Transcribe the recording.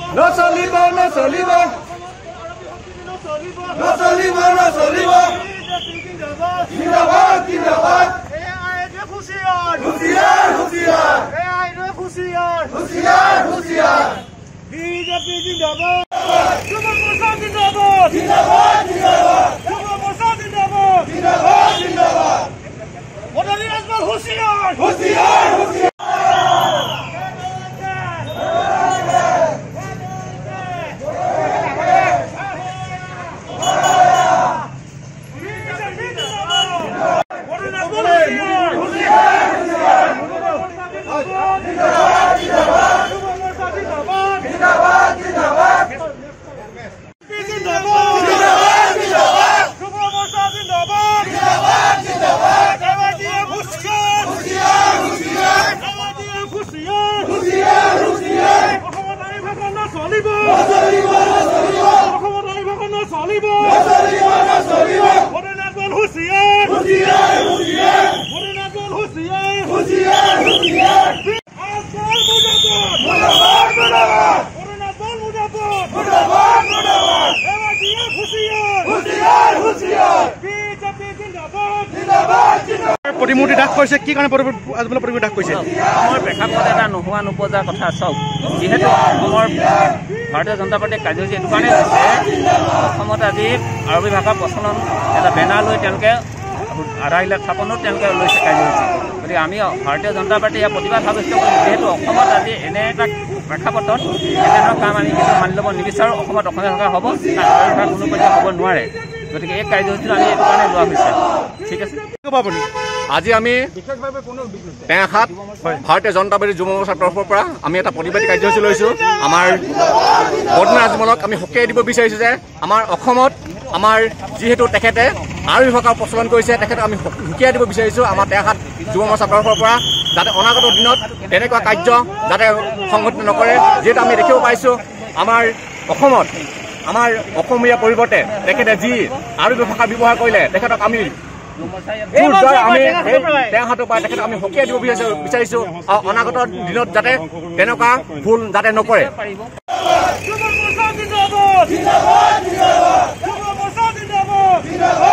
নচলিব নচলিব নচলিব নচলিব জিন্দাবাদ জিন্দাবাদ হুঁশিয়ার হুঁশিয়ার হুঁশিয়ার হুঁশিয়ার হুঁশিয়ার হুঁশিয়ার বিজেপি জিন্দাবাদ যুব মোর্চা জিন্দাবাদ জিন্দাবাদ জিন্দাবাদ যুব মোর্চা জিন্দাবাদ জিন্দাবাদ জিন্দাবাদ মডালি রাজবাল হুঁশিয়ার হুঁশিয়ার হুঁশিয়ার প্ৰতিমূৰ্তি দাস কৰিছে কি কাৰণে প্ৰতিমূৰ্তি দাস কৰিছে অসমৰ প্ৰেক্ষাপট এটা নোহোৱা নোপোজাৰ কথা চাওক যিহেতু অসমৰ ভাৰতীয় জনতা পাৰ্টীৰ কাৰ্যসূচী এইটো কাৰণে হৈছে অসমত আজি আৰবী ভাষা প্ৰচলন এটা বেনাৰ লৈ তেওঁলোকে আধাৰবিলাক স্থাপনো তেওঁলোকে লৈছে কাৰ্যসূচী গতিকে আমি ভাৰতীয় জনতা পাৰ্টীয়ে ইয়াৰ প্ৰতিবাদ সাব্যস্ত কৰিম যিহেতু অসমত আজি এনে এটা প্ৰেক্ষাপটত এনেধৰণৰ কাম আমি কিন্তু মানি ল'ব নিবিচাৰোঁ অসমত অসমীয়া ভাষা হ'ব আৰবী ভাষা কোনো পৰ্যায়ত হ'ব নোৱাৰে গতিকে এই কাৰ্যসূচীটো আমি এইটো কাৰণে লোৱা হৈছে ঠিক আছে আপুনি আজি আমি টেঙাখাত ভাৰতীয় জনতা পাৰ্টী যুৱ মৰ্চাৰ তৰফৰ পৰা আমি এটা প্ৰতিবাদী কাৰ্যসূচী লৈছোঁ আমাৰ বৰ্তমান ৰাজমলক আমি সকীয়াই দিব বিচাৰিছোঁ যে আমাৰ অসমত আমাৰ যিহেতু তেখেতে আৰবী ভাষা প্ৰচলন কৰিছে তেখেতক আমি সকীয়াই দিব বিচাৰিছোঁ আমাৰ টেঙাখাত যুৱ মৰ্চাৰ তৰফৰ পৰা যাতে অনাগত দিনত তেনেকুৱা কাৰ্য যাতে সংঘটিত নকৰে যিহেতু আমি দেখিব পাইছোঁ আমাৰ অসমত আমাৰ অসমীয়া পৰিৱৰ্তে তেখেতে যি আৰবী ভাষা ব্যৱহাৰ কৰিলে তেখেতক আমি টেঙাখাতৰ পৰা তেখেতক আমি সকীয়াই দিব বিচাৰিছোঁ আৰু অনাগত দিনত যাতে তেনেকুৱা ভুল যাতে নকৰে জিন্দাবাদ জিন্দাবাদ জিন্দাবাদ জিন্দাবাদ